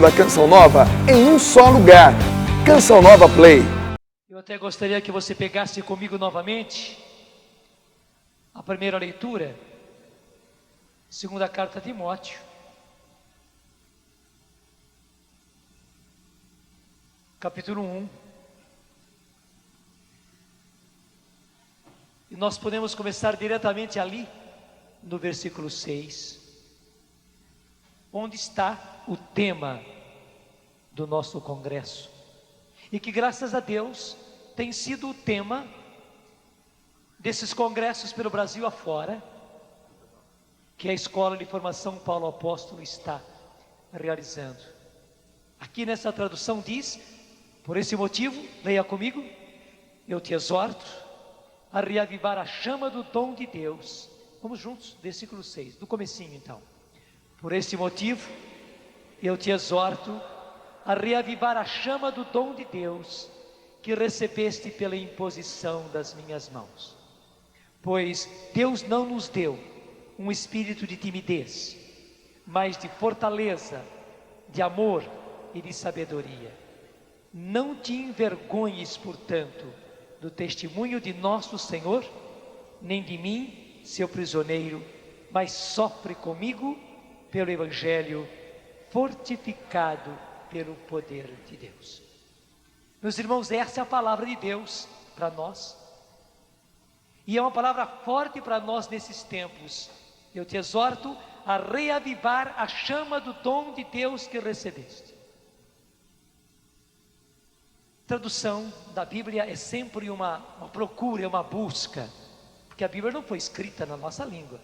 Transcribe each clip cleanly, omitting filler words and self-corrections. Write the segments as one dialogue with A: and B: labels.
A: da Canção Nova em um só lugar. Canção Nova Play.
B: Eu até gostaria que você pegasse comigo novamente a primeira leitura, segunda carta a Timóteo, capítulo 1. E nós podemos começar diretamente ali, no versículo 6, onde está o tema do nosso congresso. E que, graças a Deus, tem sido o tema desses congressos pelo Brasil afora, que a Escola de Formação Paulo Apóstolo está realizando. Aqui nessa tradução diz: por esse motivo, leia comigo, eu te exorto a reavivar a chama do dom de Deus. Vamos juntos, versículo 6, do comecinho então. Por esse motivo, eu te exorto a reavivar a chama do dom de Deus, que recebeste pela imposição das minhas mãos. Pois Deus não nos deu um espírito de timidez, mas de fortaleza, de amor e de sabedoria. Não te envergonhes, portanto, do testemunho de nosso Senhor, nem de mim, seu prisioneiro, mas sofre comigo pelo Evangelho, fortificado pelo poder de Deus. Meus irmãos, essa é a palavra de Deus para nós, e é uma palavra forte para nós nesses tempos. Eu te exorto a reavivar a chama do dom de Deus que recebeste. Tradução da Bíblia é sempre uma procura, é uma busca, porque a Bíblia não foi escrita na nossa língua.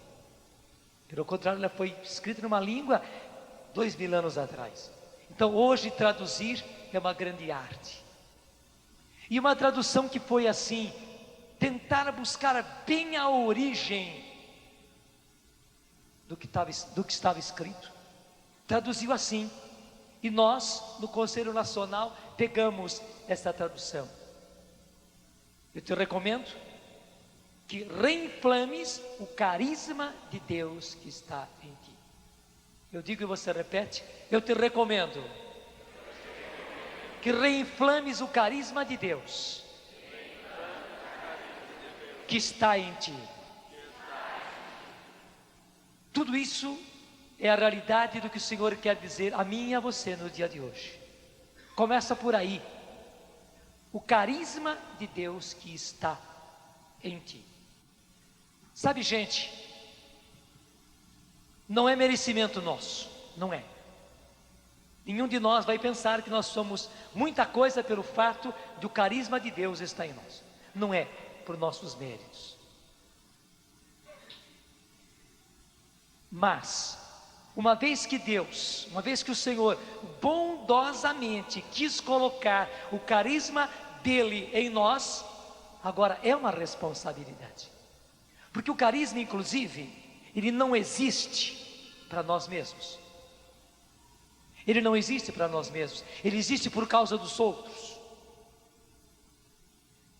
B: Pelo contrário, ela foi escrita numa língua 2000 anos atrás. Então hoje traduzir é uma grande arte. E uma tradução que foi assim, tentar buscar bem a origem do que estava escrito. Traduziu assim. E nós, no Conselho Nacional, pegamos essa tradução. Eu te recomendo que reinflames o carisma de Deus que está em ti. Eu digo e você repete, eu te recomendo que reinflames o carisma de Deus que está em ti. Tudo isso é a realidade do que o Senhor quer dizer a mim e a você no dia de hoje. Começa por aí. O carisma de Deus que está em ti. Sabe, gente, não é merecimento nosso, não é. Nenhum de nós vai pensar que nós somos muita coisa pelo fato de o carisma de Deus estar em nós. Não é por nossos méritos. Mas, uma vez que o Senhor bondosamente quis colocar o carisma dele em nós, agora é uma responsabilidade. Porque o carisma, inclusive, ele não existe para nós mesmos. Ele não existe para nós mesmos, ele existe por causa dos outros.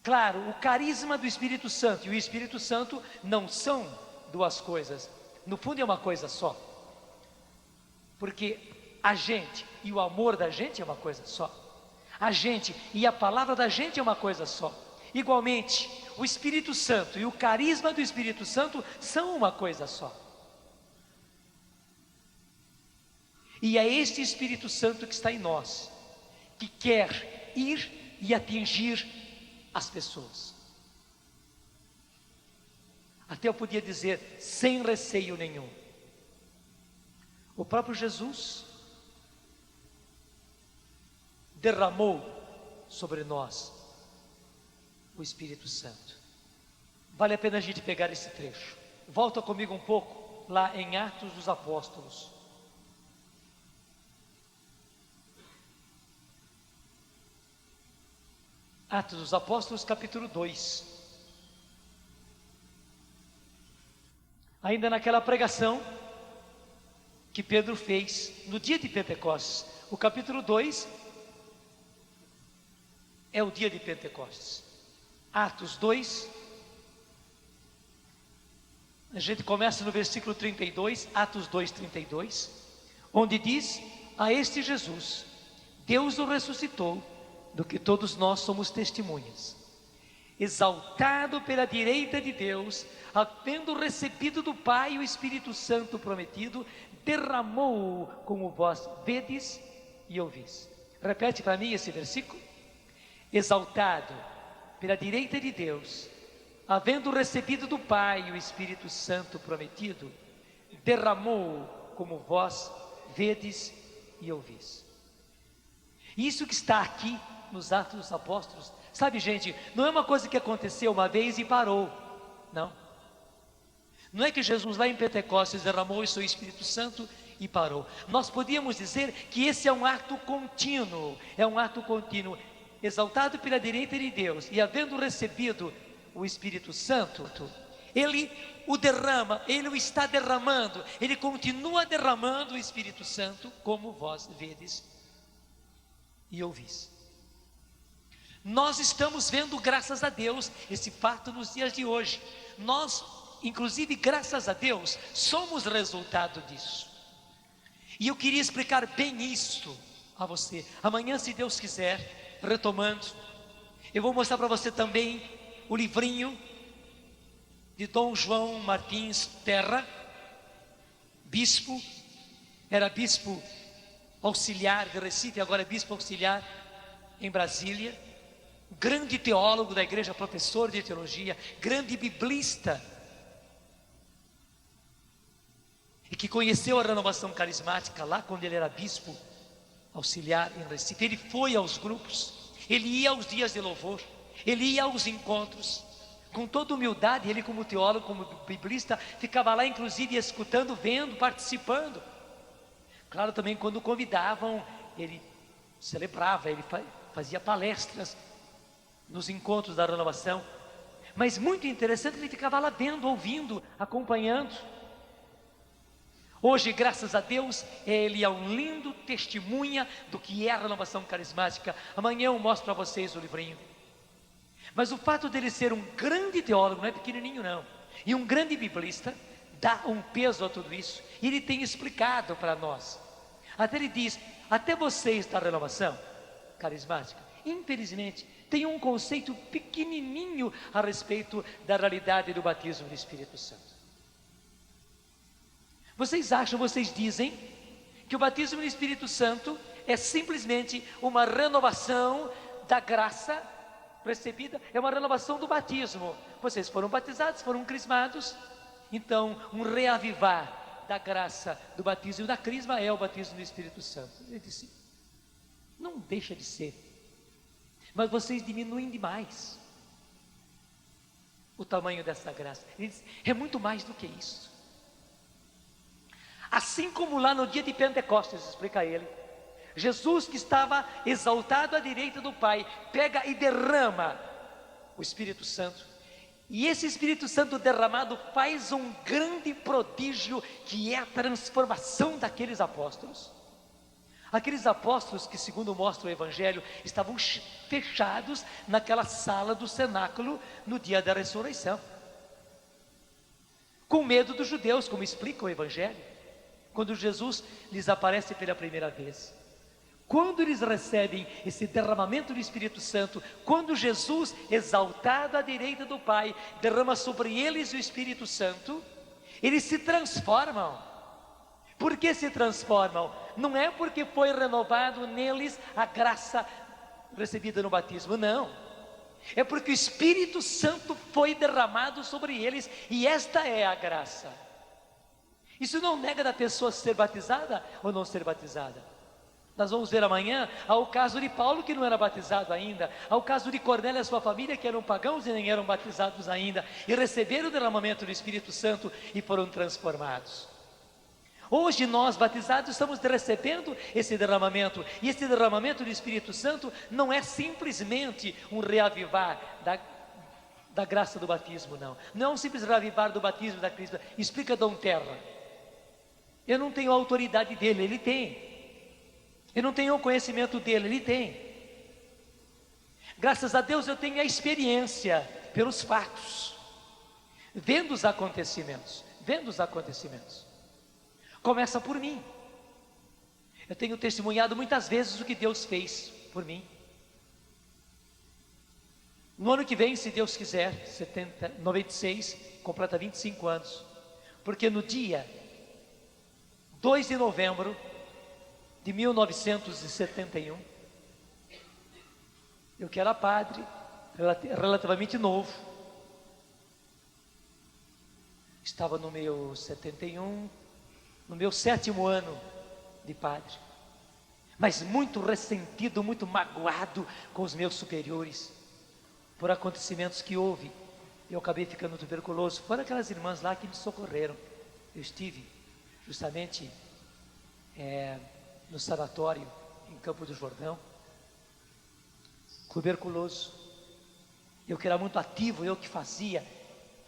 B: Claro, o carisma do Espírito Santo e o Espírito Santo não são duas coisas, no fundo é uma coisa só. Porque a gente e o amor da gente é uma coisa só. A gente e a palavra da gente é uma coisa só. Igualmente, o Espírito Santo e o carisma do Espírito Santo são uma coisa só. E é este Espírito Santo que está em nós, que quer ir e atingir as pessoas. Até eu podia dizer, sem receio nenhum. O próprio Jesus derramou sobre nós o Espírito Santo. Vale a pena a gente pegar esse trecho. Volta comigo um pouco lá em Atos dos Apóstolos. Atos dos Apóstolos, capítulo 2. Ainda naquela pregação que Pedro fez no dia de Pentecostes. O capítulo 2 é o dia de Pentecostes. Atos 2, a gente começa no versículo 32, Atos 2, 32, onde diz: a este Jesus, Deus o ressuscitou, do que todos nós somos testemunhas. Exaltado pela direita de Deus, havendo recebido do Pai o Espírito Santo prometido, derramou-o, como vós vedes e ouvis. Repete para mim esse versículo. Exaltado pela direita de Deus, havendo recebido do Pai o Espírito Santo prometido, derramou-o, como vós vedes e ouvis. Isso que está aqui nos Atos dos Apóstolos, sabe, gente, não é uma coisa que aconteceu uma vez e parou, não. Não é que Jesus lá em Pentecostes derramou o seu Espírito Santo e parou. Nós podíamos dizer que esse é um ato contínuo, exaltado pela direita de Deus, e havendo recebido o Espírito Santo, Ele o derrama, Ele o está derramando, Ele continua derramando o Espírito Santo, como vós vedes e ouvis. Nós estamos vendo, graças a Deus, esse fato nos dias de hoje. Nós, inclusive, graças a Deus, somos resultado disso. E eu queria explicar bem isso a você. Amanhã, se Deus quiser, retomando, eu vou mostrar para você também o livrinho de Dom João Martins Terra, bispo, era bispo auxiliar de Recife, agora é bispo auxiliar em Brasília, grande teólogo da igreja, professor de teologia, grande biblista, e que conheceu a renovação carismática lá quando ele era bispo auxiliar em Recife. Ele foi aos grupos, ele ia aos dias de louvor, ele ia aos encontros, com toda humildade. Ele, como teólogo, como biblista, ficava lá inclusive escutando, vendo, participando. Claro, também quando convidavam, ele celebrava, ele fazia palestras nos encontros da renovação. Mas muito interessante, ele ficava lá vendo, ouvindo, acompanhando. Hoje, graças a Deus, ele é um lindo testemunha do que é a renovação carismática. Amanhã eu mostro para vocês o livrinho. Mas o fato dele ser um grande teólogo, não é pequenininho não, e um grande biblista, dá um peso a tudo isso. E ele tem explicado para nós. Até ele diz, até vocês da renovação carismática, infelizmente, tem um conceito pequenininho a respeito da realidade do batismo do Espírito Santo. Vocês dizem que o batismo do Espírito Santo é simplesmente uma renovação da graça recebida, é uma renovação do batismo. Vocês foram batizados, foram crismados, então um reavivar da graça do batismo e da crisma é o batismo do Espírito Santo. Ele disse, não deixa de ser, mas vocês diminuem demais o tamanho dessa graça. Ele disse, é muito mais do que isso. Assim como lá no dia de Pentecostes, explica ele, Jesus, que estava exaltado à direita do Pai, pega e derrama o Espírito Santo. E esse Espírito Santo derramado faz um grande prodígio, que é a transformação daqueles apóstolos. Aqueles apóstolos que, segundo mostra o Evangelho, estavam fechados naquela sala do cenáculo no dia da ressurreição, com medo dos judeus, como explica o Evangelho, quando Jesus lhes aparece pela primeira vez. Quando eles recebem esse derramamento do Espírito Santo, quando Jesus, exaltado à direita do Pai, derrama sobre eles o Espírito Santo, eles se transformam. Por que se transformam? Não é porque foi renovado neles a graça recebida no batismo, não. É porque o Espírito Santo foi derramado sobre eles, e esta é a graça. Isso não nega da pessoa ser batizada ou não ser batizada. Nós vamos ver amanhã ao caso de Paulo, que não era batizado ainda, ao caso de Cornélio e a sua família, que eram pagãos e nem eram batizados ainda, e receberam o derramamento do Espírito Santo e foram transformados. Hoje nós, batizados, estamos recebendo esse derramamento, e esse derramamento do Espírito Santo não é simplesmente um reavivar da graça do batismo, não. Não é um simples reavivar do batismo da Cristo. Explica Dom Terra. Eu não tenho a autoridade dele, ele tem. Eu não tenho o conhecimento dele, ele tem. Graças a Deus eu tenho a experiência pelos fatos, vendo os acontecimentos. Começa por mim. Eu tenho testemunhado muitas vezes o que Deus fez por mim. No ano que vem, se Deus quiser, 96, completa 25 anos. Porque no dia 2 de novembro de 1971, eu que era padre, relativamente novo, estava no meu 71, no meu 7º ano de padre, mas muito ressentido, muito magoado com os meus superiores, por acontecimentos que houve. Eu acabei ficando tuberculoso. Foram aquelas irmãs lá que me socorreram. Eu estive justamente no sanatório em Campo do Jordão, tuberculoso. Eu que era muito ativo, eu que fazia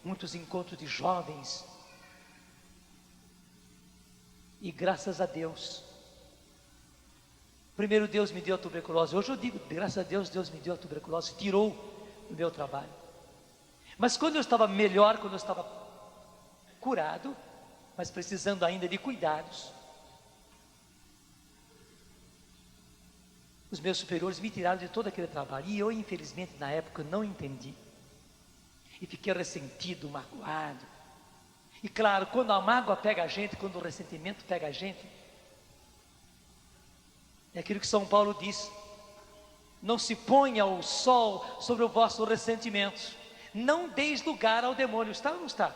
B: muitos encontros de jovens. E graças a Deus, primeiro Deus me deu a tuberculose. Hoje eu digo, graças a Deus, Deus me deu a tuberculose, tirou o meu trabalho. Mas quando eu estava melhor, quando eu estava curado, mas precisando ainda de cuidados, os meus superiores me tiraram de todo aquele trabalho. E eu, infelizmente, na época, não entendi. E fiquei ressentido, magoado. E claro, quando a mágoa pega a gente, quando o ressentimento pega a gente, é aquilo que São Paulo diz: não se ponha o sol sobre o vosso ressentimento. Não deis lugar ao demônio. Está ou não está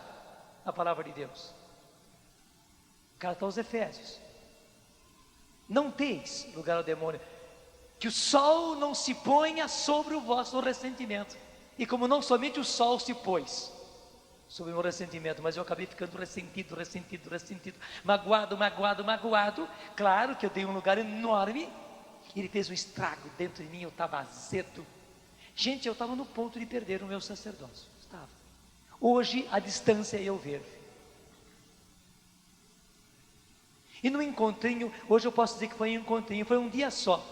B: a palavra de Deus? Carta aos Efésios. Não deis lugar ao demônio. Que o sol não se ponha sobre o vosso ressentimento. E como não somente o sol se pôs sobre o meu ressentimento, mas eu acabei ficando ressentido, magoado. Claro que eu dei um lugar enorme. Ele fez um estrago dentro de mim, eu estava azedo. Gente, eu estava no ponto de perder o meu sacerdócio. Estava. Hoje, à distância, eu vejo. E no encontrinho, hoje eu posso dizer que foi um encontrinho, foi um dia só.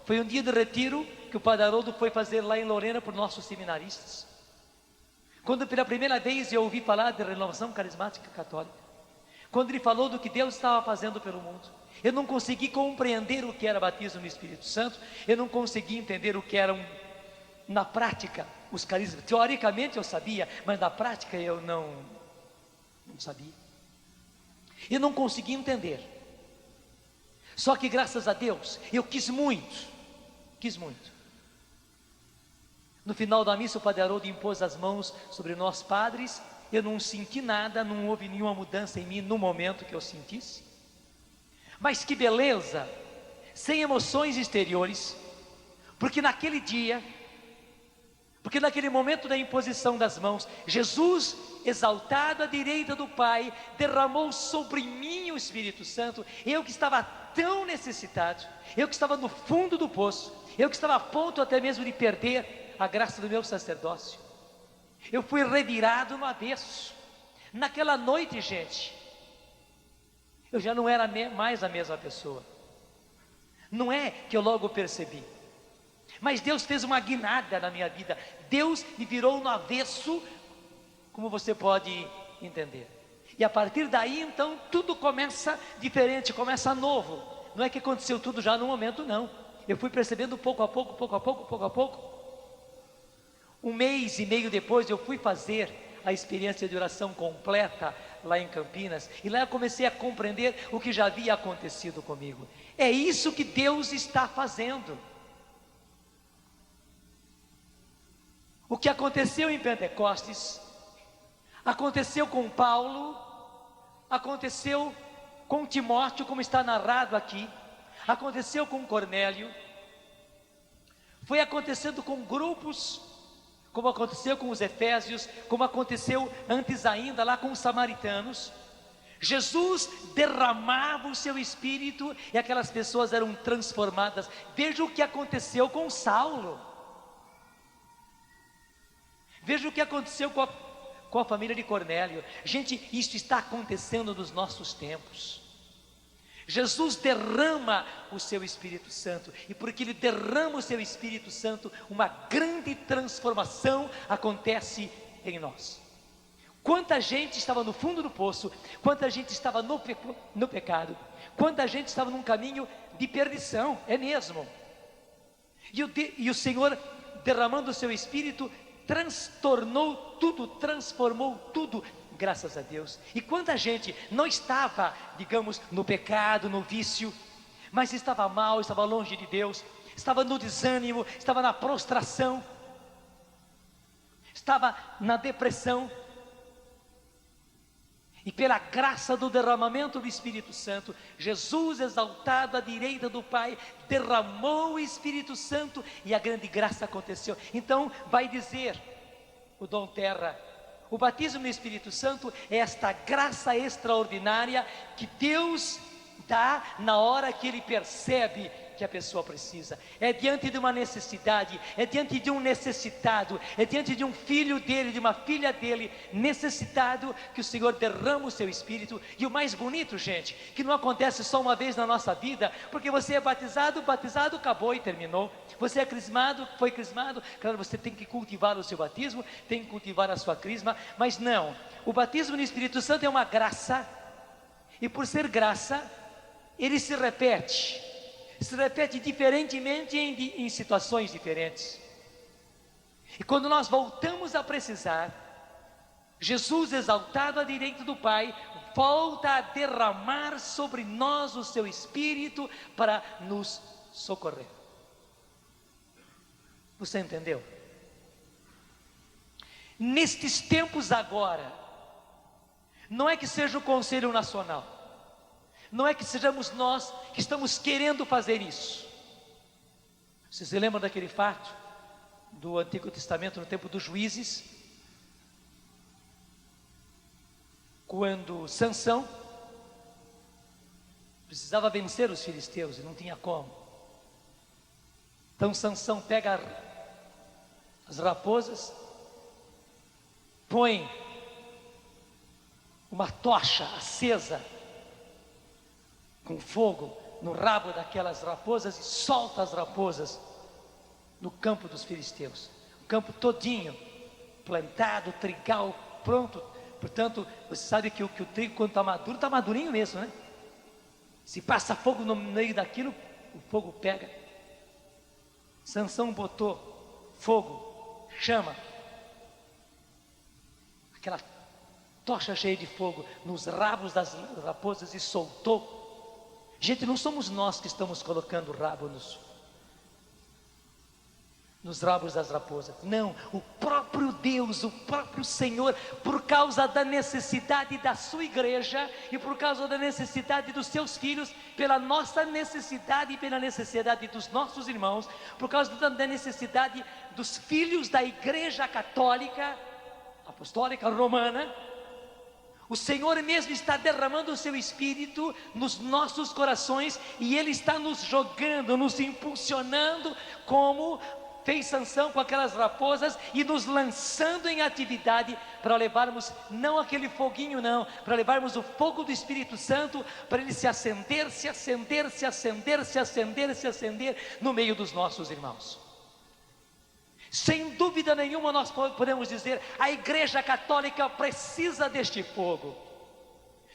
B: Foi um dia de retiro que o Padre Haroldo foi fazer lá em Lorena por nossos seminaristas. Quando pela primeira vez eu ouvi falar de renovação carismática católica, quando ele falou do que Deus estava fazendo pelo mundo, eu não consegui compreender o que era batismo no Espírito Santo, eu não consegui entender o que era na prática os carismas. Teoricamente eu sabia, mas na prática eu não sabia. Eu não consegui entender. Só que graças a Deus, eu quis muito. No final da missa, o Padre Haroldo impôs as mãos sobre nós padres. Eu não senti nada, não houve nenhuma mudança em mim no momento que eu sentisse. Mas que beleza, sem emoções exteriores, porque naquele dia, porque naquele momento da imposição das mãos, Jesus, exaltado à direita do Pai, derramou sobre mim o Espírito Santo. Eu que estava tão necessitado, eu que estava no fundo do poço, eu que estava a ponto até mesmo de perder a graça do meu sacerdócio, eu fui revirado no avesso. Naquela noite, gente, eu já não era mais a mesma pessoa. Não é que eu logo percebi, mas Deus fez uma guinada na minha vida. Deus me virou no avesso, como você pode entender. E a partir daí, então, tudo começa diferente, começa novo. Não é que aconteceu tudo já no momento, não. Eu fui percebendo pouco a pouco. 1 mês e meio depois, eu fui fazer a experiência de oração completa lá em Campinas. E lá eu comecei a compreender o que já havia acontecido comigo. É isso que Deus está fazendo. O que aconteceu em Pentecostes, aconteceu com Paulo, aconteceu com Timóteo, como está narrado aqui, aconteceu com Cornélio, foi acontecendo com grupos, como aconteceu com os Efésios, como aconteceu antes ainda lá com os samaritanos. Jesus derramava o seu Espírito e aquelas pessoas eram transformadas. Veja o que aconteceu com Saulo, veja o que aconteceu com a família de Cornélio. Gente, isso está acontecendo nos nossos tempos. Jesus derrama o seu Espírito Santo, e porque Ele derrama o seu Espírito Santo, uma grande transformação acontece em nós. Quanta gente estava no fundo do poço, quanta gente estava no pecado, quanta gente estava num caminho de perdição, é mesmo. E o Senhor, derramando o seu Espírito, transtornou tudo, transformou tudo, graças a Deus. E quanta gente não estava, digamos, no pecado, no vício, mas estava mal, estava longe de Deus, estava no desânimo, estava na prostração, estava na depressão. E pela graça do derramamento do Espírito Santo, Jesus, exaltado à direita do Pai, derramou o Espírito Santo e a grande graça aconteceu. Então vai dizer o Dom Terra: o batismo no Espírito Santo é esta graça extraordinária que Deus dá na hora que Ele percebe que a pessoa precisa. É diante de uma necessidade, é diante de um necessitado, é diante de um filho dele, de uma filha dele necessitado, que o Senhor derrama o seu Espírito. E o mais bonito, gente, que não acontece só uma vez na nossa vida, porque você é batizado, acabou e terminou. Você é crismado, foi crismado, claro, você tem que cultivar o seu batismo, tem que cultivar a sua crisma, mas não, o batismo no Espírito Santo é uma graça, e por ser graça, ele se repete diferentemente em situações diferentes. E quando nós voltamos a precisar, Jesus, exaltado à direita do Pai, volta a derramar sobre nós o seu Espírito para nos socorrer. Você entendeu? Nestes tempos agora, não é que seja o Conselho Nacional, não é que sejamos nós que estamos querendo fazer isso. Vocês se lembram daquele fato do Antigo Testamento, no tempo dos juízes, quando Sansão precisava vencer os filisteus e não tinha como. Então Sansão pega as raposas, põe uma tocha acesa com fogo no rabo daquelas raposas e solta as raposas no campo dos filisteus. O campo todinho plantado, trigal pronto. Portanto, você sabe que o trigo, quando está madurinho mesmo, né? Se passa fogo no meio daquilo, o fogo pega. Sansão botou fogo, chama, aquela tocha cheia de fogo nos rabos das raposas e soltou. Gente, não somos nós que estamos colocando o rabo nos rabos das raposas. Não, o próprio Deus, o próprio Senhor, por causa da necessidade da sua igreja e por causa da necessidade dos seus filhos, pela nossa necessidade e pela necessidade dos nossos irmãos, por causa da necessidade dos filhos da igreja católica, apostólica romana, o Senhor mesmo está derramando o seu Espírito nos nossos corações e Ele está nos jogando, nos impulsionando, como fez Sansão com aquelas raposas, e nos lançando em atividade para levarmos, não aquele foguinho não, para levarmos o fogo do Espírito Santo, para ele se acender no meio dos nossos irmãos. Sem dúvida nenhuma nós podemos dizer, a igreja católica precisa deste fogo.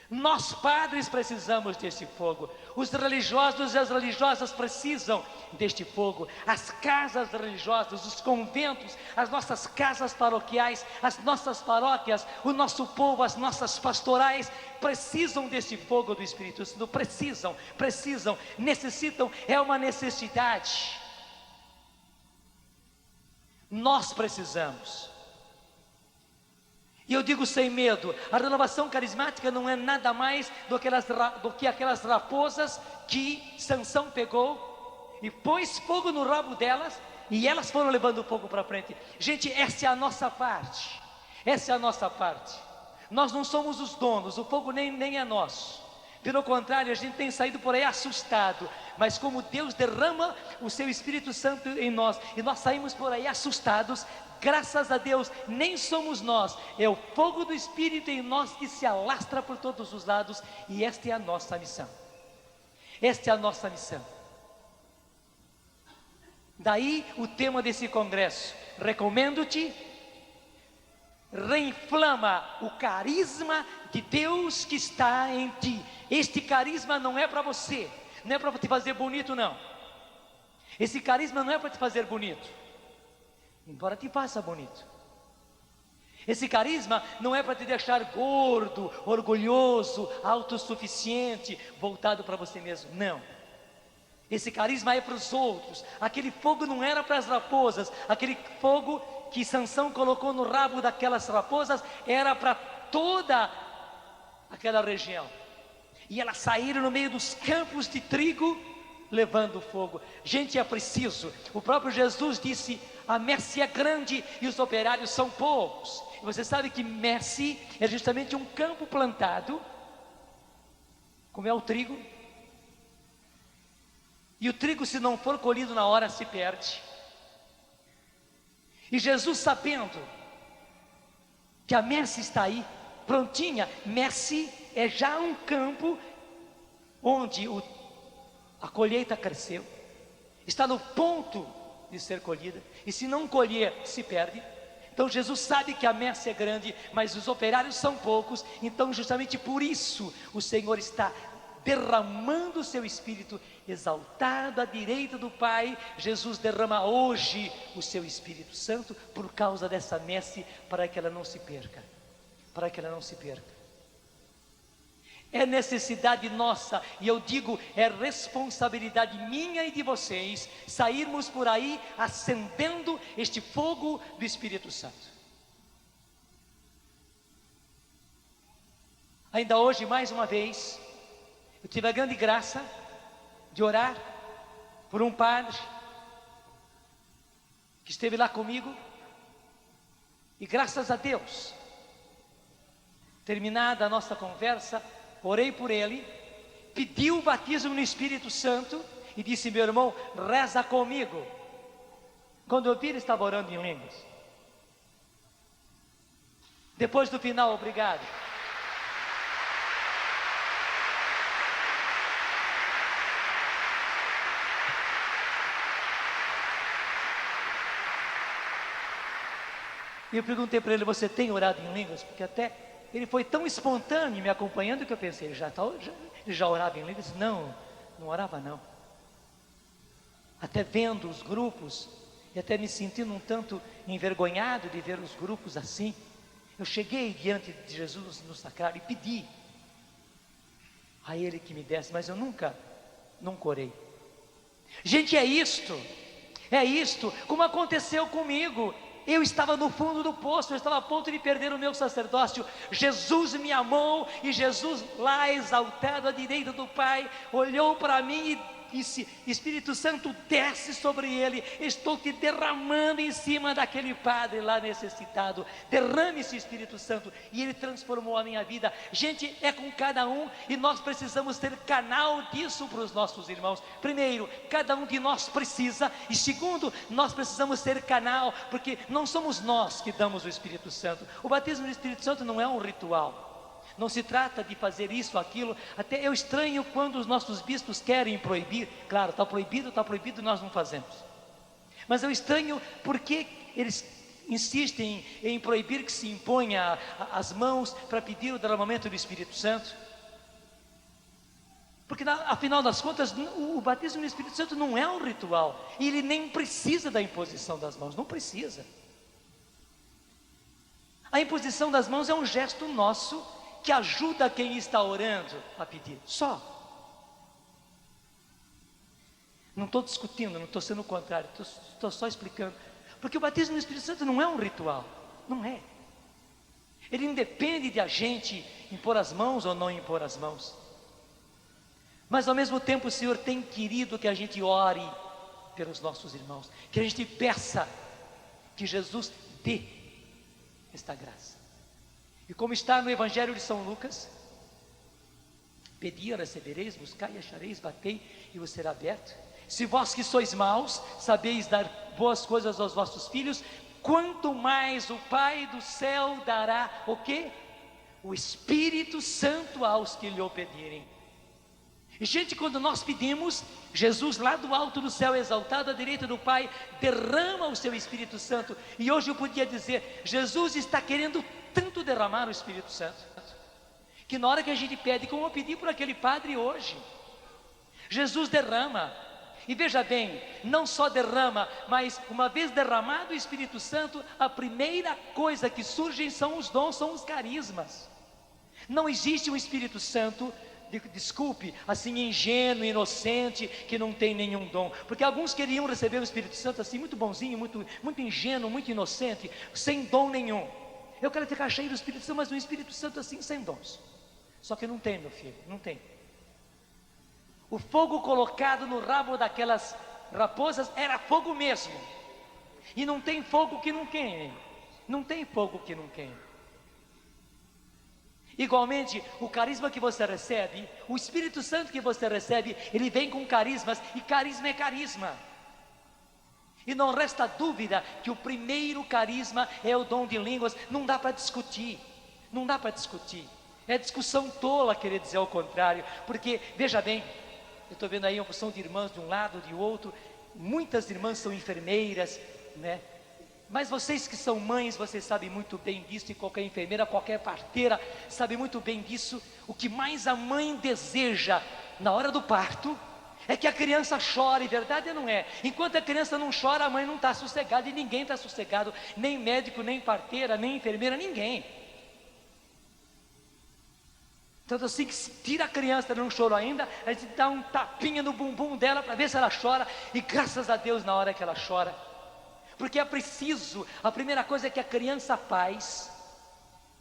B: Nós padres precisamos deste fogo. Os religiosos e as religiosas precisam deste fogo. As casas religiosas, os conventos, as nossas casas paroquiais, as nossas paróquias, o nosso povo, as nossas pastorais precisam deste fogo do Espírito Santo. Precisam, necessitam, é uma necessidade. Nós precisamos. E eu digo sem medo, a renovação carismática não é nada mais do que aquelas raposas que Sansão pegou e pôs fogo no rabo delas, e elas foram levando o fogo para frente. Gente, essa é a nossa parte. Nós não somos os donos, o fogo nem é nosso. Pelo contrário, a gente tem saído por aí assustado, mas como Deus derrama o seu Espírito Santo em nós, e nós saímos por aí assustados, graças a Deus, nem somos nós, é o fogo do Espírito em nós que se alastra por todos os lados, e esta é a nossa missão. Daí o tema desse congresso: recomendo-te, reinflama o carisma de Deus que está em ti. Este carisma não é para você, não é para te fazer bonito, não. Esse carisma não é para te fazer bonito, embora te faça bonito. Esse carisma não é para te deixar gordo, orgulhoso, autossuficiente, voltado para você mesmo, não. Esse carisma é para os outros. Aquele fogo não era para as raposas, aquele fogo que Sansão colocou no rabo daquelas raposas era para toda aquela região. E elas saíram no meio dos campos de trigo, levando fogo. Gente, é preciso. O próprio Jesus disse: a messe é grande e os operários são poucos. E você sabe que messe é justamente um campo plantado, como é o trigo. E o trigo, se não for colhido na hora, se perde. E Jesus, sabendo que a messe está aí, prontinha. Messe é já um campo onde a colheita cresceu, está no ponto de ser colhida, e se não colher, se perde. Então Jesus sabe que a messe é grande, mas os operários são poucos. Então justamente por isso o Senhor está derramando o seu Espírito, exaltado à direita do Pai. Jesus derrama hoje o seu Espírito Santo por causa dessa messe, para que ela não se perca, para que ela não se perca. É necessidade nossa, e eu digo, é responsabilidade minha e de vocês, sairmos por aí acendendo este fogo do Espírito Santo. Ainda hoje, mais uma vez, eu tive a grande graça de orar por um padre que esteve lá comigo, e graças a Deus, terminada a nossa conversa, orei por ele, pedi o batismo no Espírito Santo e disse: meu irmão, reza comigo. Quando eu vi, ele estava orando em línguas. Depois do final, obrigado. E eu perguntei para ele: você tem orado em línguas? Porque até ele foi tão espontâneo me acompanhando que eu pensei, ele já orava em línguas? Não orava não. Até vendo os grupos, e até me sentindo um tanto envergonhado de ver os grupos assim, eu cheguei diante de Jesus no sacrário e pedi a Ele que me desse, mas eu nunca orei. Gente, é isto, como aconteceu comigo. Eu estava no fundo do poço, eu estava a ponto de perder o meu sacerdócio. Jesus me amou, e Jesus, lá exaltado à direita do Pai, olhou para mim e disse: Espírito Santo, desce sobre ele. Estou te derramando em cima daquele padre lá necessitado. Derrame esse Espírito Santo. E ele transformou a minha vida. Gente, é com cada um, e nós precisamos ser canal disso para os nossos irmãos. Primeiro, cada um de nós precisa, e segundo, nós precisamos ser canal, porque não somos nós que damos o Espírito Santo. O batismo do Espírito Santo não é um ritual. Não se trata de fazer isso, aquilo. Até eu estranho quando os nossos bispos querem proibir. Claro, está proibido, nós não fazemos. Mas eu estranho porque eles insistem em proibir que se imponha as mãos para pedir o derramamento do Espírito Santo. Porque afinal das contas, o batismo do Espírito Santo não é um ritual. E ele nem precisa da imposição das mãos, não precisa. A imposição das mãos é um gesto nosso, que ajuda quem está orando a pedir, só. Não estou discutindo, não estou sendo o contrário, estou só explicando. Porque o batismo no Espírito Santo não é um ritual, não é. Ele independe de a gente impor as mãos ou não impor as mãos. Mas ao mesmo tempo o Senhor tem querido que a gente ore pelos nossos irmãos, que a gente peça que Jesus dê esta graça. E como está no Evangelho de São Lucas: pedi, recebereis, buscai, achareis, batei, e vos será aberto. Se vós que sois maus, sabeis dar boas coisas aos vossos filhos, quanto mais o Pai do céu dará o quê? O Espírito Santo aos que lhe o pedirem. E gente, quando nós pedimos, Jesus lá do alto do céu, exaltado à direita do Pai, derrama o seu Espírito Santo. E hoje eu podia dizer: Jesus está querendo tanto derramar o Espírito Santo, que na hora que a gente pede, como eu pedi por aquele padre hoje, Jesus derrama. E veja bem, não só derrama, mas uma vez derramado o Espírito Santo, a primeira coisa que surge são os dons, são os carismas. Não existe um Espírito Santo, desculpe, assim ingênuo, inocente, que não tem nenhum dom. Porque alguns queriam receber o Espírito Santo assim, muito bonzinho, muito ingênuo, muito inocente, sem dom nenhum. Eu quero ficar cheio do Espírito Santo, mas um Espírito Santo assim, sem dons. Só que não tem, meu filho, não tem. O fogo colocado no rabo daquelas raposas era fogo mesmo. E não tem fogo que não queime. Não tem fogo que não queime. Igualmente, o carisma que você recebe, o Espírito Santo que você recebe, ele vem com carismas, e carisma é carisma. E não resta dúvida que o primeiro carisma é o dom de línguas. Não dá para discutir. Não dá para discutir. É discussão tola querer dizer ao contrário. Porque, veja bem, eu estou vendo aí uma porção de irmãs de um lado, de outro. Muitas irmãs são enfermeiras, né? Mas vocês que são mães, vocês sabem muito bem disso. E qualquer enfermeira, qualquer parteira sabe muito bem disso. O que mais a mãe deseja na hora do parto é que a criança chore, verdade ou não é? Enquanto a criança não chora, a mãe não está sossegada. E ninguém está sossegado, nem médico, nem parteira, nem enfermeira, ninguém. Tanto assim que se tira a criança, não chorou ainda, a gente dá um tapinha no bumbum dela para ver se ela chora. E graças a Deus na hora que ela chora. Porque é preciso, a primeira coisa que a criança faz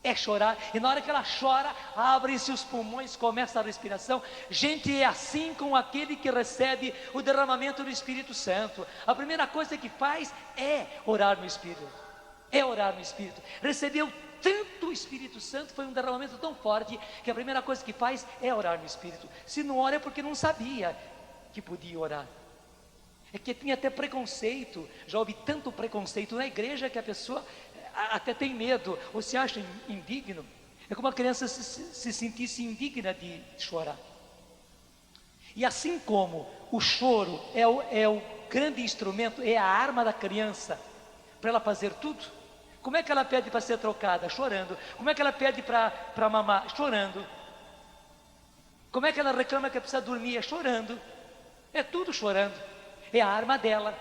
B: é chorar. E na hora que ela chora, abrem-se os pulmões, começa a respiração. Gente, é assim com aquele que recebe o derramamento do Espírito Santo. A primeira coisa que faz é orar no Espírito. É orar no Espírito. Recebeu tanto o Espírito Santo, foi um derramamento tão forte, que a primeira coisa que faz é orar no Espírito. Se não ora é porque não sabia que podia orar. É que tinha até preconceito. Já houve tanto preconceito na igreja que a pessoa até tem medo, ou se acha indigno. É como a criança se sentisse indigna de chorar. E assim como o choro é o grande instrumento, é a arma da criança para ela fazer tudo. Como é que ela pede para ser trocada? Chorando. Como é que ela pede para mamar? Chorando. Como é que ela reclama que precisa dormir? É chorando. É tudo chorando. É a arma dela.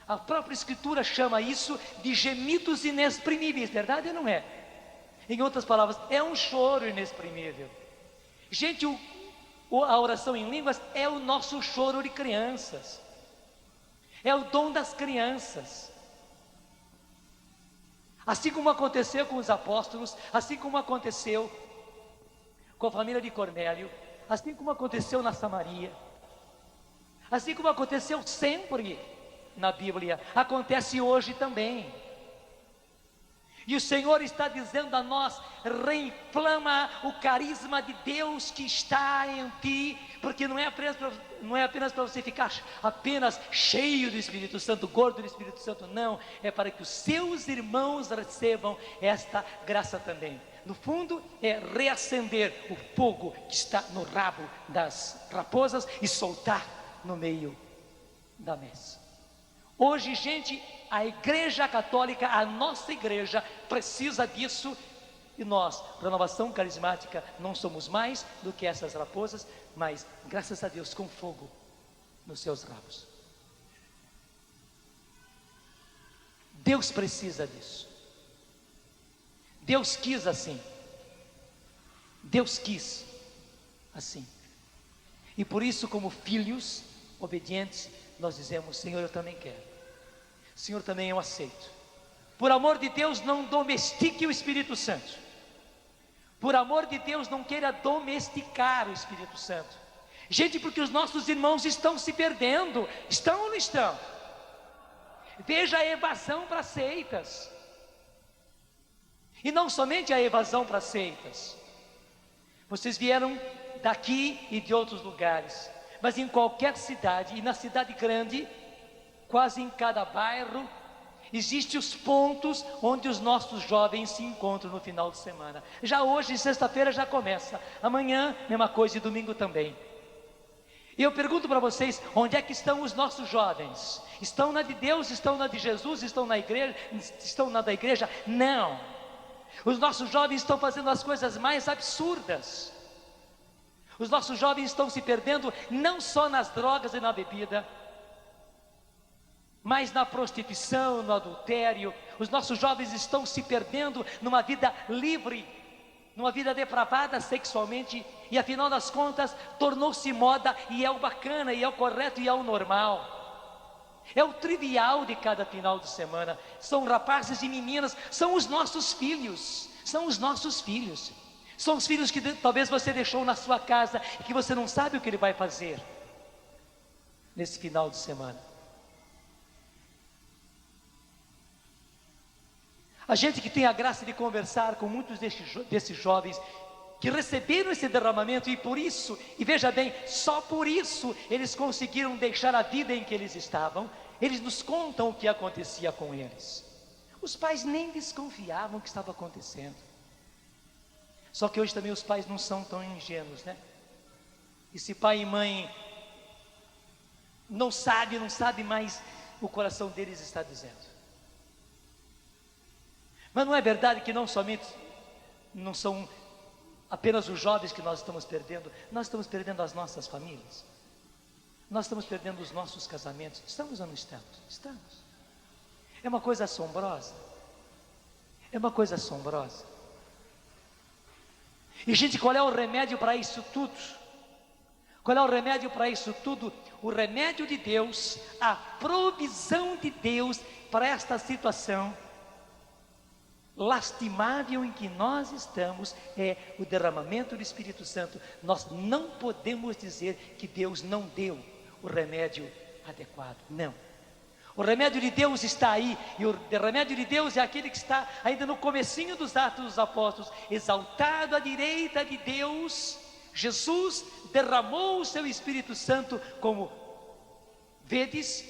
B: A própria Escritura chama isso de gemidos inexprimíveis, verdade ou não é? Em outras palavras, é um choro inexprimível. Gente, a oração em línguas é o nosso choro de crianças. É o dom das crianças. Assim como aconteceu com os apóstolos, assim como aconteceu com a família de Cornélio, assim como aconteceu na Samaria, assim como aconteceu sempre na Bíblia, acontece hoje também. E o Senhor está dizendo a nós: reinflama o carisma de Deus que está em ti, porque não é apenas para você ficar apenas cheio do Espírito Santo, gordo do Espírito Santo, não, é para que os seus irmãos recebam esta graça também. No fundo, é reacender o fogo que está no rabo das raposas e soltar no meio da messe. Hoje, gente, a Igreja Católica, a nossa igreja, precisa disso. E nós, Renovação Carismática, não somos mais do que essas raposas, mas, graças a Deus, com fogo nos seus rabos. Deus precisa disso. Deus quis assim. Deus quis assim. E por isso, como filhos obedientes, nós dizemos: Senhor, eu também quero. Senhor, também eu aceito. Por amor de Deus, não domestique o Espírito Santo. Por amor de Deus, não queira domesticar o Espírito Santo. Gente, porque os nossos irmãos estão se perdendo. Estão ou não estão? Veja a evasão para seitas. E não somente a evasão para seitas. Vocês vieram daqui e de outros lugares, mas em qualquer cidade, e na cidade grande, quase em cada bairro, existem os pontos onde os nossos jovens se encontram no final de semana. Já hoje, sexta-feira, já começa. Amanhã, mesma coisa, e domingo também. E eu pergunto para vocês: onde é que estão os nossos jovens? Estão na de Deus? Estão na de Jesus? Estão na igreja? Estão na da igreja? Não. Os nossos jovens estão fazendo as coisas mais absurdas. Os nossos jovens estão se perdendo não só nas drogas e na bebida, mas na prostituição, no adultério. Os nossos jovens estão se perdendo numa vida livre, numa vida depravada sexualmente, e afinal das contas tornou-se moda, e é o bacana, e é o correto, e é o normal. É o trivial de cada final de semana. São rapazes e meninas, são os nossos filhos. São os nossos filhos. São os filhos que talvez você deixou na sua casa e que você não sabe o que ele vai fazer nesse final de semana. A gente que tem a graça de conversar com muitos desses jovens que receberam esse derramamento, e por isso, e veja bem, só por isso eles conseguiram deixar a vida em que eles estavam. Eles nos contam o que acontecia com eles. Os pais nem desconfiavam o que estava acontecendo. Só que hoje também os pais não são tão ingênuos, né? E se pai e mãe não sabe mais o coração deles está dizendo. Mas não é verdade que não são apenas os jovens que nós estamos perdendo as nossas famílias, nós estamos perdendo os nossos casamentos. Estamos ou não estamos? Estamos. É uma coisa assombrosa. É uma coisa assombrosa. E gente, qual é o remédio para isso tudo? Qual é o remédio para isso tudo? O remédio de Deus, a provisão de Deus para esta situação lastimável em que nós estamos, é o derramamento do Espírito Santo. Nós não podemos dizer que Deus não deu o remédio adequado, não. O remédio de Deus está aí, e o remédio de Deus é aquele que está ainda no comecinho dos Atos dos Apóstolos, exaltado à direita de Deus. Jesus derramou o seu Espírito Santo, como vedes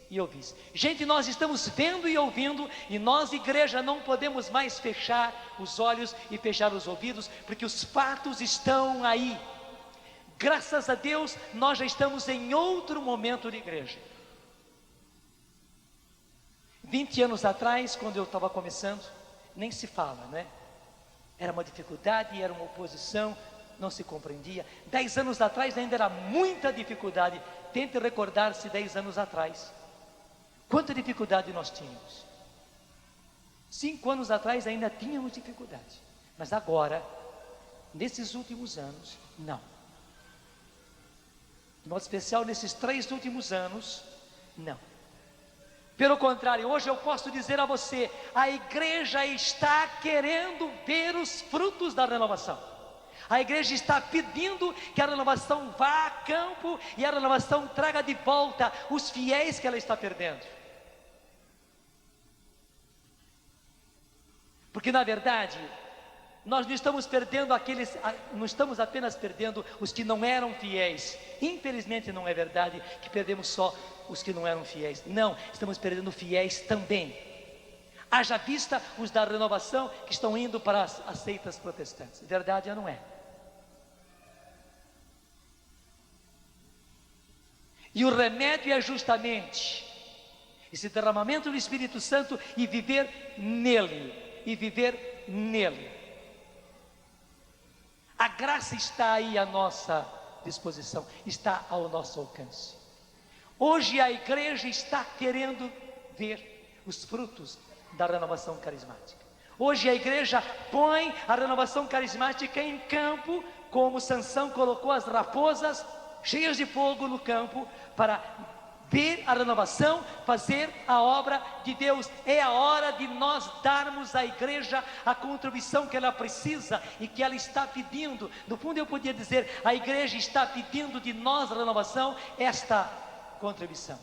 B: e ouvis. Gente, nós estamos vendo e ouvindo, e nós, igreja, não podemos mais fechar os olhos e fechar os ouvidos, porque os fatos estão aí. Graças a Deus, nós já estamos em outro momento de igreja. 20 anos atrás, quando eu estava começando, nem se fala, né? Era uma dificuldade, era uma oposição, não se compreendia. 10 anos atrás ainda era muita dificuldade. Tente recordar-se 10 anos atrás. Quanta dificuldade nós tínhamos. 5 anos atrás ainda tínhamos dificuldade. Mas agora, nesses últimos anos, não. De modo especial, nesses 3 últimos anos, não. Pelo contrário, hoje eu posso dizer a você, a igreja está querendo ver os frutos da renovação. A igreja está pedindo que a renovação vá a campo e a renovação traga de volta os fiéis que ela está perdendo. Porque na verdade, nós não estamos perdendo não estamos apenas perdendo os que não eram fiéis. Infelizmente não é verdade que perdemos só os que não eram fiéis. Não, estamos perdendo fiéis também. Haja vista os da renovação que estão indo para as seitas protestantes. Verdade ou não é? E o remédio é justamente esse derramamento do Espírito Santo e viver nele. E viver nele. A graça está aí à nossa disposição, está ao nosso alcance. Hoje a igreja está querendo ver os frutos da renovação carismática. Hoje a igreja põe a renovação carismática em campo, como Sansão colocou as raposas cheias de fogo no campo, para ver a renovação, fazer a obra de Deus. É a hora de nós darmos à igreja a contribuição que ela precisa e que ela está pedindo. No fundo eu podia dizer, a igreja está pedindo de nós, a renovação, esta contribuição.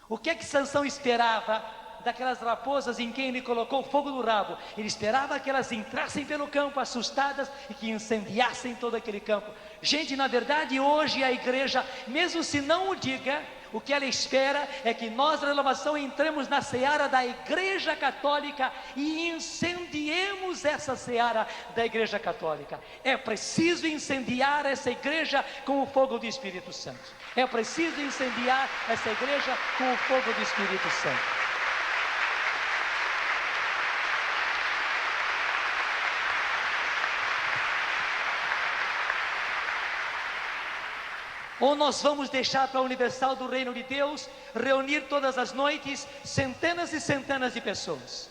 B: O que é que Sansão esperava daquelas raposas em quem ele colocou fogo no rabo? Ele esperava que elas entrassem pelo campo assustadas e que incendiassem todo aquele campo. Gente, na verdade hoje a igreja, mesmo se não o diga, o que ela espera é que nós, a renovação, entremos na seara da igreja católica e incendiemos essa seara da igreja católica. É preciso incendiar essa igreja com o fogo do Espírito Santo. É preciso incendiar essa igreja com o fogo do Espírito Santo. Ou nós vamos deixar para a Universal do Reino de Deus reunir todas as noites centenas e centenas de pessoas.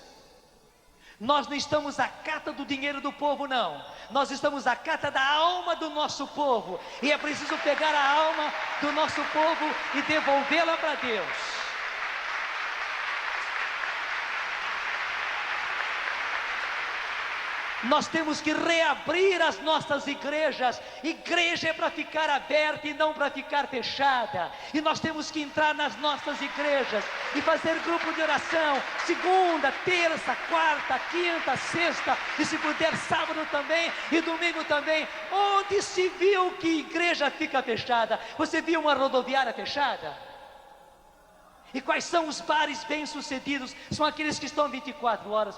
B: Nós não estamos à cata do dinheiro do povo, não. Nós estamos à cata da alma do nosso povo. E é preciso pegar a alma do nosso povo e devolvê-la para Deus. Nós temos que reabrir as nossas igrejas. Igreja é para ficar aberta e não para ficar fechada. E nós temos que entrar nas nossas igrejas e fazer grupo de oração, segunda, terça, quarta, quinta, sexta, e se puder sábado também e domingo também. Onde se viu que igreja fica fechada? Você viu uma rodoviária fechada? E quais são os bares bem-sucedidos? São aqueles que estão 24 horas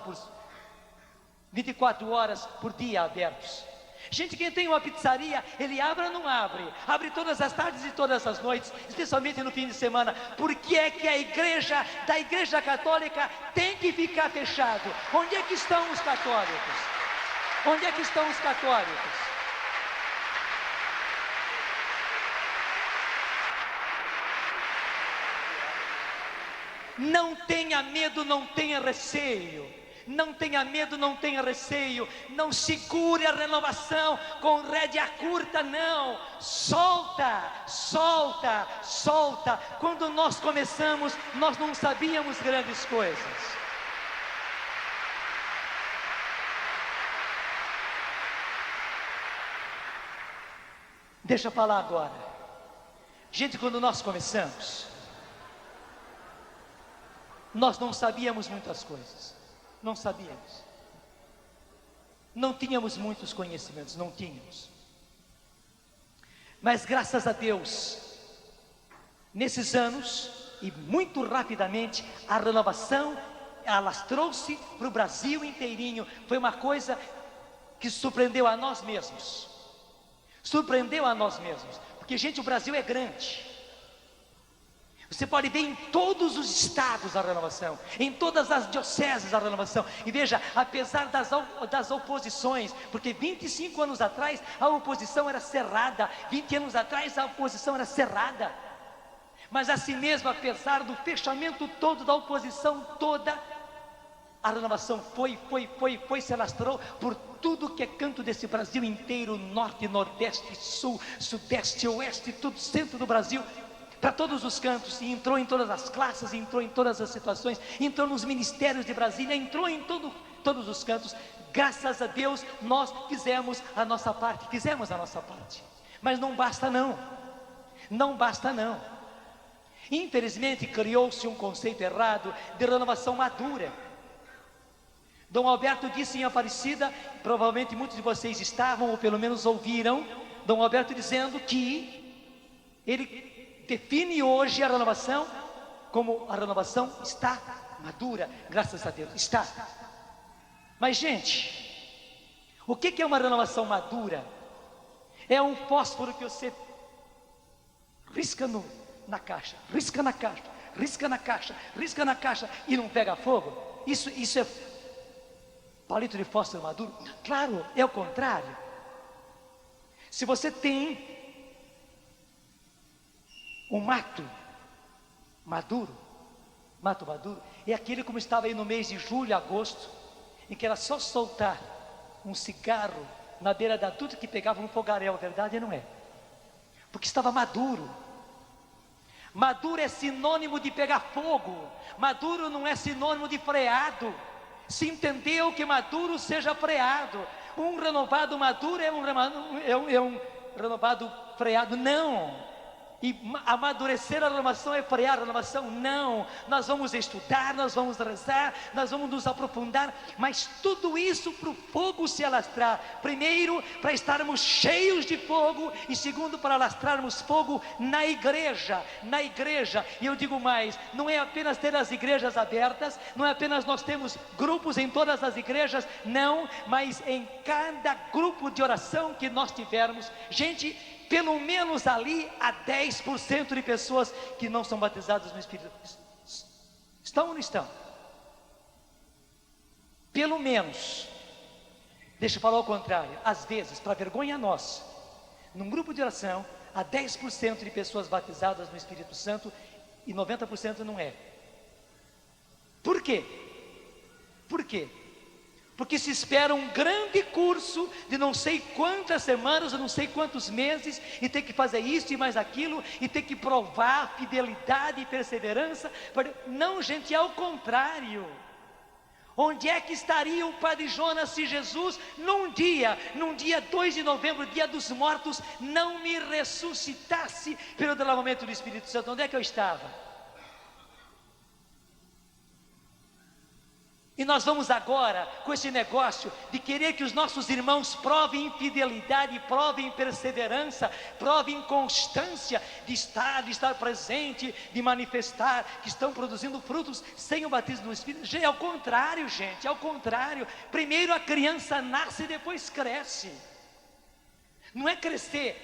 B: por dia abertos. Gente, quem tem uma pizzaria, ele abre ou não abre? Abre todas as tardes e todas as noites, especialmente no fim de semana. Por que é que a igreja da Igreja Católica tem que ficar fechado? Onde é que estão os católicos? Onde é que estão os católicos? Não tenha medo, não tenha receio. Não tenha medo, não tenha receio. Não segure a renovação com rédea curta, não. Solta, solta, solta. Quando nós começamos, nós não sabíamos grandes coisas. Deixa eu falar agora. Gente, quando nós começamos, nós não sabíamos muitas coisas. Não sabíamos. Não tínhamos muitos conhecimentos, não tínhamos. Mas graças a Deus, nesses anos, e muito rapidamente, a renovação alastrou-se para o Brasil inteirinho. Foi uma coisa que surpreendeu a nós mesmos. Surpreendeu a nós mesmos. Porque, gente, o Brasil é grande. Você pode ver em todos os estados a renovação, em todas as dioceses a renovação. E veja, apesar das oposições, porque 25 anos atrás a oposição era cerrada, 20 anos atrás a oposição era cerrada. Mas assim mesmo, apesar do fechamento todo, da oposição toda, a renovação foi, se alastrou por tudo que é canto desse Brasil inteiro, norte, nordeste, sul, sudeste, oeste, tudo centro do Brasil. Para todos os cantos, e entrou em todas as classes, entrou em todas as situações, entrou nos ministérios de Brasília, entrou em todos os cantos. Graças a Deus, nós fizemos a nossa parte, mas não basta não, não basta não. Infelizmente criou-se um conceito errado de renovação madura. Dom Alberto disse em Aparecida, provavelmente muitos de vocês estavam, ou pelo menos ouviram, Dom Alberto dizendo que ele define hoje a renovação como a renovação está madura, graças a Deus, está. Mas, gente, o que é uma renovação madura? É um fósforo que você risca na caixa, risca na caixa, risca na caixa, risca na caixa e não pega fogo? Isso é palito de fósforo maduro? Claro, é o contrário. Se você tem um mato maduro, é aquele como estava aí no mês de julho, agosto, em que era só soltar um cigarro na beira da duta que pegava um fogaréu, verdade ou não é? Porque estava maduro. Maduro é sinônimo de pegar fogo, maduro não é sinônimo de freado. Se entendeu que maduro seja freado. Um renovado maduro é um renovado freado, não. E amadurecer a renovação é frear a renovação? Não. Nós vamos estudar, nós vamos rezar, nós vamos nos aprofundar, mas tudo isso para o fogo se alastrar. Primeiro, para estarmos cheios de fogo, e segundo, para alastrarmos fogo na igreja. Na igreja, e eu digo mais, não é apenas ter as igrejas abertas, não é apenas nós temos grupos em todas as igrejas, não, mas em cada grupo de oração que nós tivermos, gente, pelo menos ali há 10% de pessoas que não são batizadas no Espírito. Estão ou não estão? Pelo menos. Deixa eu falar o contrário. Às vezes, para vergonha nossa, num grupo de oração, há 10% de pessoas batizadas no Espírito Santo e 90% não é. Por quê? Por quê? Porque se espera um grande curso de não sei quantas semanas, ou não sei quantos meses, e tem que fazer isso e mais aquilo, e tem que provar fidelidade e perseverança. Não, gente, é ao contrário. Onde é que estaria o Padre Jonas se Jesus, num dia 2 de novembro, dia dos mortos, não me ressuscitasse pelo derramamento do Espírito Santo? Onde é que eu estava? E nós vamos agora com esse negócio de querer que os nossos irmãos provem fidelidade, provem perseverança, provem constância de estar presente, de manifestar, que estão produzindo frutos sem o batismo do Espírito. É ao contrário, gente, é ao contrário. Primeiro a criança nasce e depois cresce. Não é crescer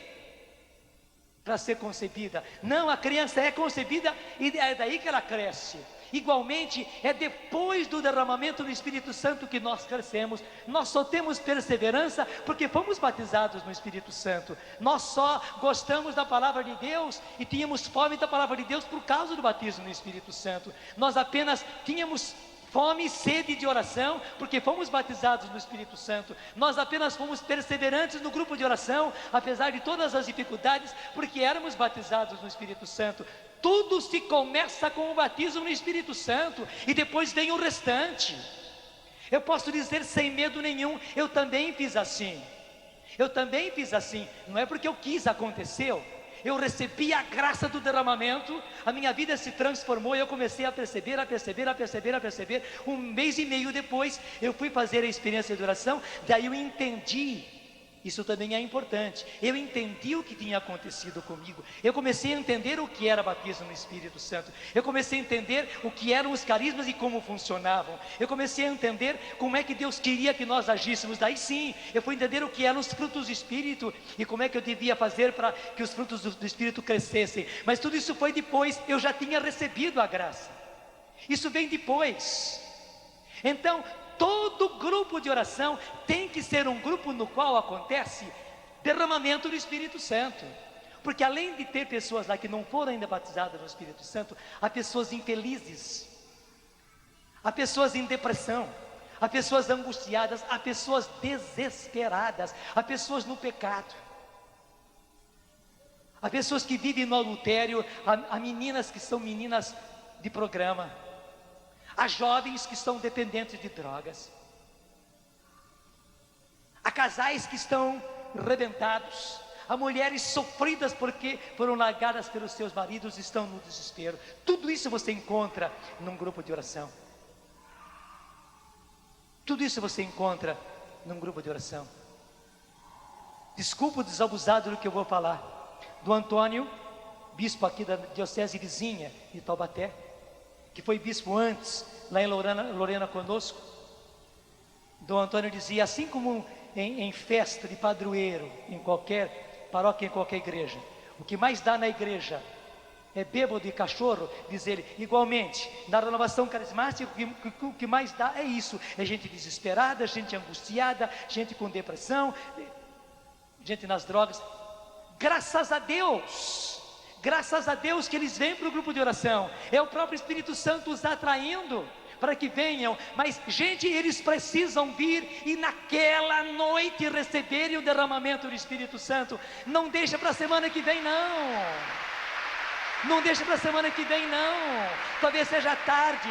B: para ser concebida. Não, a criança é concebida e é daí que ela cresce. Igualmente, é depois do derramamento do Espírito Santo que nós crescemos. Nós só temos perseverança porque fomos batizados no Espírito Santo. Nós só gostamos da palavra de Deus e tínhamos fome da palavra de Deus por causa do batismo no Espírito Santo. Nós apenas tínhamos fome e sede de oração porque fomos batizados no Espírito Santo. Nós apenas fomos perseverantes no grupo de oração, apesar de todas as dificuldades, porque éramos batizados no Espírito Santo. Tudo se começa com o batismo no Espírito Santo e depois vem o restante. Eu posso dizer sem medo nenhum, eu também fiz assim. Não é porque eu quis, aconteceu. Eu recebi a graça do derramamento, a minha vida se transformou e eu comecei a perceber. Um mês e meio depois, eu fui fazer a experiência de oração, daí eu entendi. Isso também é importante. Eu entendi o que tinha acontecido comigo. Eu comecei a entender o que era batismo no Espírito Santo. Eu comecei a entender o que eram os carismas e como funcionavam. Eu comecei a entender como é que Deus queria que nós agíssemos. Daí sim, eu fui entender o que eram os frutos do Espírito e como é que eu devia fazer para que os frutos do Espírito crescessem. Mas tudo isso foi depois. Eu já tinha recebido a graça. Isso vem depois. Então, todo grupo de oração tem que ser um grupo no qual acontece derramamento do Espírito Santo. Porque além de ter pessoas lá que não foram ainda batizadas no Espírito Santo, há pessoas infelizes, há pessoas em depressão, há pessoas angustiadas, há pessoas desesperadas, há pessoas no pecado, há pessoas que vivem no adultério, há meninas que são meninas de programa, há jovens que são dependentes de drogas, há casais que estão rebentados, há mulheres sofridas porque foram largadas pelos seus maridos e estão no desespero. Tudo isso você encontra num grupo de oração. Tudo isso você encontra num grupo de oração. Desculpa o desabusado do que eu vou falar. Do Antônio, bispo aqui da diocese vizinha de Taubaté, que foi bispo antes, lá em Lorena conosco. Dom Antônio dizia, assim como em festa de padroeiro, em qualquer paróquia, em qualquer igreja, o que mais dá na igreja é bêbado e cachorro, diz ele, igualmente, na renovação carismática, o que mais dá é isso, é gente desesperada, gente angustiada, gente com depressão, gente nas drogas. Graças a Deus que eles vêm para o grupo de oração, é o próprio Espírito Santo os atraindo para que venham, mas gente, eles precisam vir e naquela noite receberem o derramamento do Espírito Santo. Não deixa para a semana que vem não deixa para a semana que vem não, talvez seja tarde,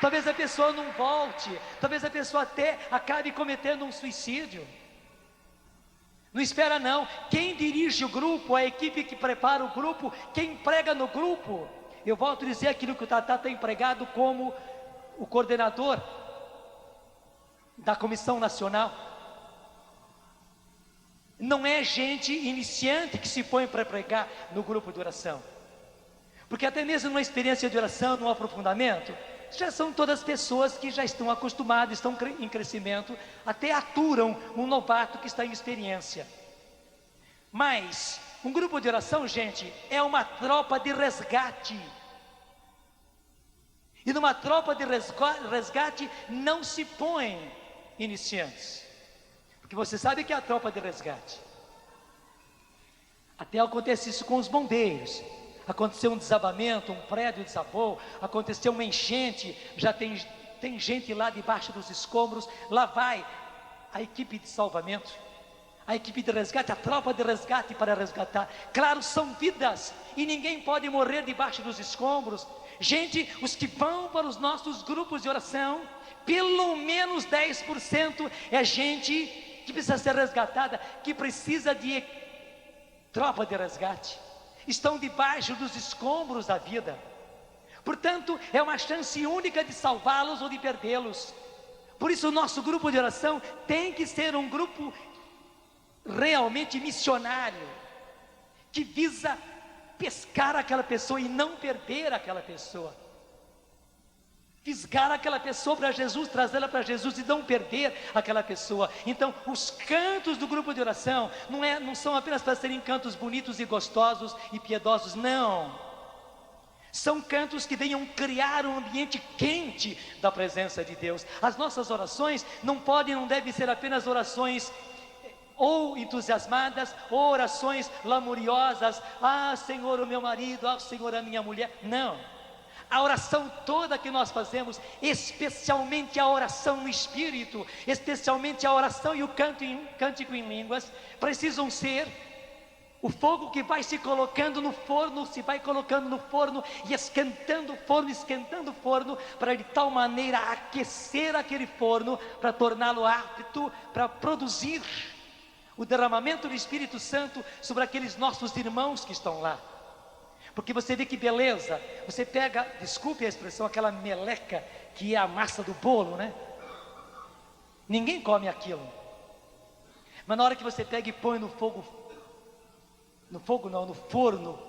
B: talvez a pessoa não volte, talvez a pessoa até acabe cometendo um suicídio. Não espera não. Quem dirige o grupo, a equipe que prepara o grupo, quem prega no grupo, eu volto a dizer aquilo que o Tatá tem empregado como o coordenador da comissão nacional. Não é gente iniciante que se põe para pregar no grupo de oração, porque até mesmo numa experiência de oração, num aprofundamento, já são todas pessoas que já estão acostumadas, estão em crescimento, até aturam um novato que está em experiência. Mas um grupo de oração, gente, é uma tropa de resgate. E numa tropa de resgate não se põe iniciantes, porque Porque você sabe que é a tropa de resgate. Até acontece isso com os bombeiros. Aconteceu um desabamento, um prédio desabou, aconteceu uma enchente, já tem gente lá debaixo dos escombros. Lá vai a equipe de salvamento, a equipe de resgate, a tropa de resgate para resgatar. Claro, são vidas e ninguém pode morrer debaixo dos escombros. Gente, os que vão para os nossos grupos de oração, pelo menos 10% é gente que precisa ser resgatada, que precisa de tropa de resgate. Estão debaixo dos escombros da vida. Portanto, é uma chance única de salvá-los ou de perdê-los. Por isso o nosso grupo de oração tem que ser um grupo realmente missionário, que visa pescar aquela pessoa e não perder aquela pessoa. Fisgar aquela pessoa para Jesus, trazê-la para Jesus e não perder aquela pessoa. Então, os cantos do grupo de oração não são apenas para serem cantos bonitos e gostosos e piedosos, não. São cantos que venham criar um ambiente quente da presença de Deus. As nossas orações não devem ser apenas orações ou entusiasmadas, ou orações lamuriosas. Ah, Senhor, o meu marido, ah, Senhor, a minha mulher. Não. A oração toda que nós fazemos, especialmente a oração no Espírito, especialmente a oração e o cântico em línguas, precisam ser o fogo que vai se colocando no forno, se vai colocando no forno e esquentando o forno, para de tal maneira aquecer aquele forno, para torná-lo apto para produzir o derramamento do Espírito Santo sobre aqueles nossos irmãos que estão lá. Porque você vê que beleza, você pega, desculpe a expressão, aquela meleca que é a massa do bolo, né? Ninguém come aquilo. Mas na hora que você pega e põe no forno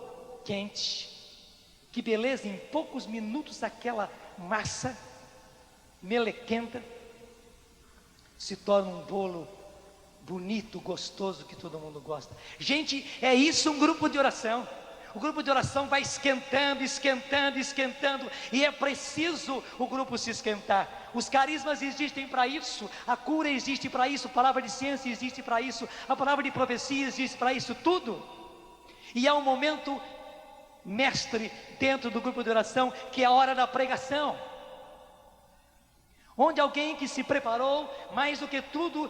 B: quente, que beleza, em poucos minutos aquela massa melequenta se torna um bolo bonito, gostoso, que todo mundo gosta. Gente, é isso um grupo de oração. O grupo de oração vai esquentando, e é preciso o grupo se esquentar. Os carismas existem para isso, a cura existe para isso, a palavra de ciência existe para isso, a palavra de profecia existe para isso, tudo. E há um momento mestre dentro do grupo de oração, que é a hora da pregação, onde alguém que se preparou, mais do que tudo,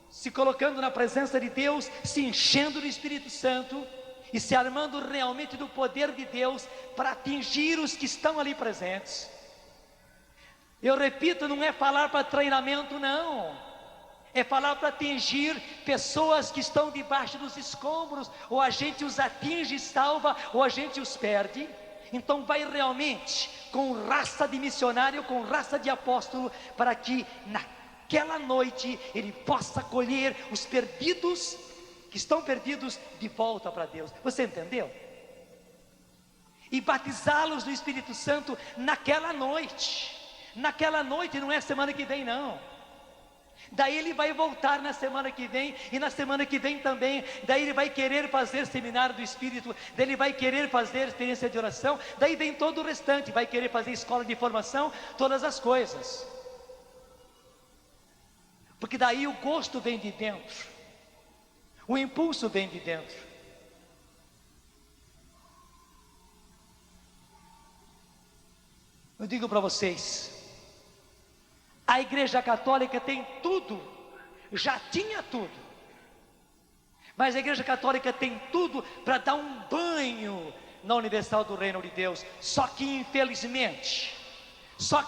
B: se colocando na presença de Deus, se enchendo do Espírito Santo, e se armando realmente do poder de Deus para atingir os que estão ali presentes. Eu repito, não é falar para treinamento, não. É falar para atingir pessoas que estão debaixo dos escombros. Ou a gente os atinge e salva, ou a gente os perde. Então vai realmente com raça de missionário, com raça de apóstolo, para que naquela noite ele possa colher os perdidos, que estão perdidos, de volta para Deus. Você entendeu? E batizá-los no Espírito Santo naquela noite. Naquela noite, não é semana que vem, não. Daí ele vai voltar na semana que vem, e na semana que vem também. Daí ele vai querer fazer seminário do Espírito, daí ele vai querer fazer experiência de oração, daí vem todo o restante, vai querer fazer escola de formação, todas as coisas. Porque daí o gosto vem de dentro, o impulso vem de dentro. Eu digo para vocês, a Igreja Católica tem tudo, já tinha tudo, mas a Igreja Católica tem tudo para dar um banho na Universal do Reino de Deus. Só que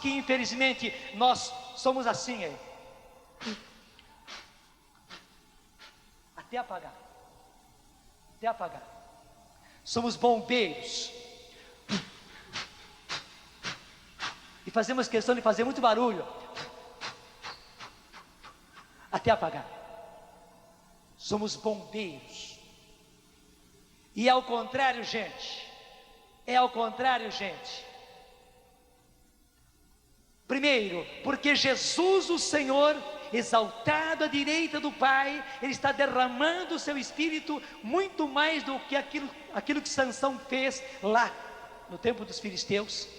B: infelizmente nós somos assim, aí. Até apagar. Somos bombeiros. E fazemos questão de fazer muito barulho. Até apagar. Somos bombeiros. E é ao contrário, gente. Primeiro, porque Jesus, o Senhor, exaltado à direita do Pai, Ele está derramando o seu Espírito muito mais do que aquilo que Sansão fez lá no tempo dos filisteus.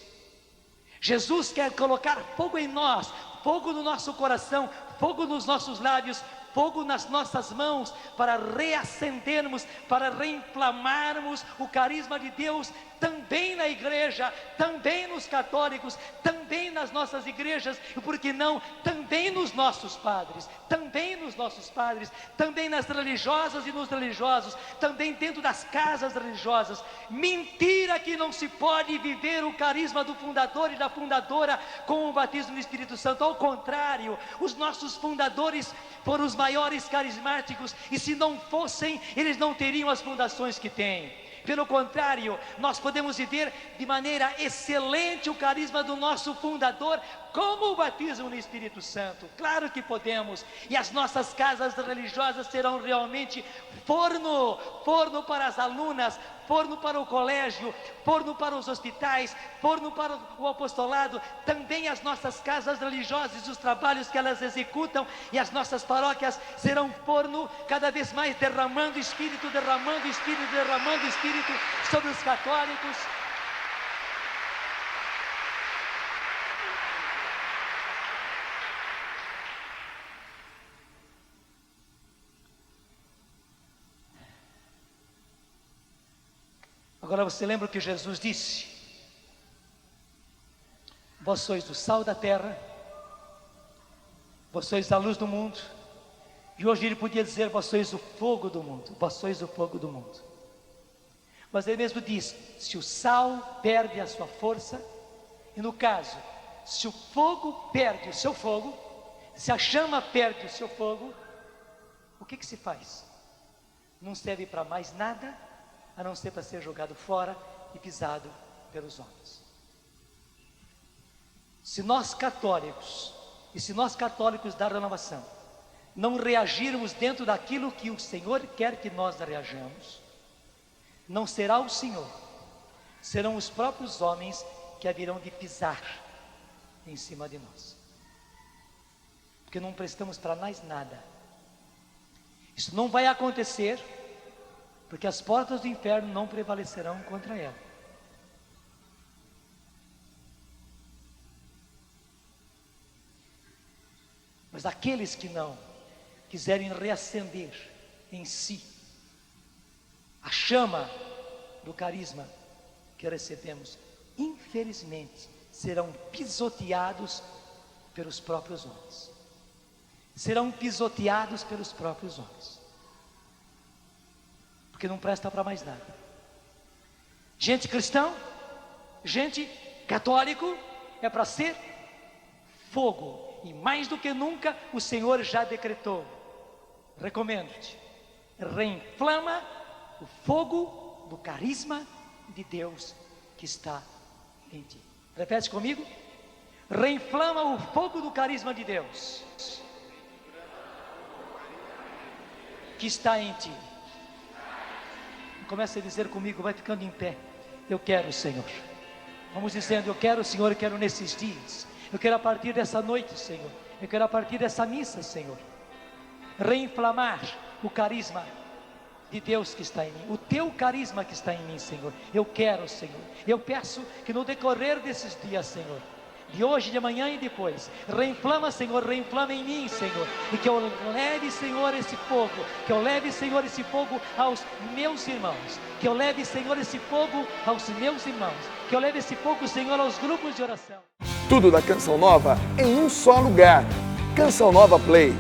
B: Jesus quer colocar fogo em nós, fogo no nosso coração, fogo nos nossos lábios, fogo nas nossas mãos para reacendermos, para reinflamarmos o carisma de Deus também na igreja, também nos católicos, também nas nossas igrejas, e por que não, também nos nossos padres, também nas religiosas e nos religiosos, também dentro das casas religiosas. Mentira que não se pode viver o carisma do fundador e da fundadora com o batismo no Espírito Santo. Ao contrário, os nossos fundadores foram os maiores carismáticos, e se não fossem, eles não teriam as fundações que têm. Pelo contrário, nós podemos viver de maneira excelente o carisma do nosso fundador, como o batismo no Espírito Santo. Claro que podemos, e as nossas casas religiosas serão realmente forno para as alunas, forno para o colégio, forno para os hospitais, forno para o apostolado. Também as nossas casas religiosas, os trabalhos que elas executam, e as nossas paróquias serão forno, cada vez mais derramando Espírito sobre os católicos. Agora você lembra o que Jesus disse? Vós sois o sal da terra, vós sois a luz do mundo. E hoje ele podia dizer: vós sois o fogo do mundo, vós sois o fogo do mundo. Mas ele mesmo diz: se o sal perde a sua força, e no caso, se o fogo perde o seu fogo, se a chama perde o seu fogo, o que se faz? Não serve para mais nada, a não ser para ser jogado fora e pisado pelos homens. Se nós católicos, da renovação, não reagirmos dentro daquilo que o Senhor quer que nós reajamos, não será o Senhor, serão os próprios homens que haverão de pisar em cima de nós, porque não prestamos para mais nada. Isso não vai acontecer, porque as portas do inferno não prevalecerão contra ela. Mas aqueles que não quiserem reacender em si a chama do carisma que recebemos, infelizmente serão pisoteados pelos próprios homens. Porque não presta para mais nada. Gente cristão, gente católico, é para ser fogo. E mais do que nunca o Senhor já decretou: recomendo-te, reinflama o fogo do carisma de Deus que está em ti. Repete comigo: reinflama o fogo do carisma de Deus que está em ti. Comece a dizer comigo, vai ficando em pé: eu quero, Senhor. Vamos dizendo: eu quero, Senhor, eu quero nesses dias, eu quero a partir dessa noite, Senhor, eu quero a partir dessa missa, Senhor, reinflamar o carisma de Deus que está em mim, o teu carisma que está em mim, Senhor. Eu quero, Senhor. Eu peço que no decorrer desses dias, Senhor, de hoje, de amanhã e depois, reinflama, Senhor, reinflama em mim, Senhor, e que eu leve, Senhor, esse fogo, aos meus irmãos, que eu leve, Senhor, esse fogo aos meus irmãos, que eu leve esse fogo, Senhor, aos grupos de oração.
A: Tudo da Canção Nova em um só lugar. Canção Nova Play.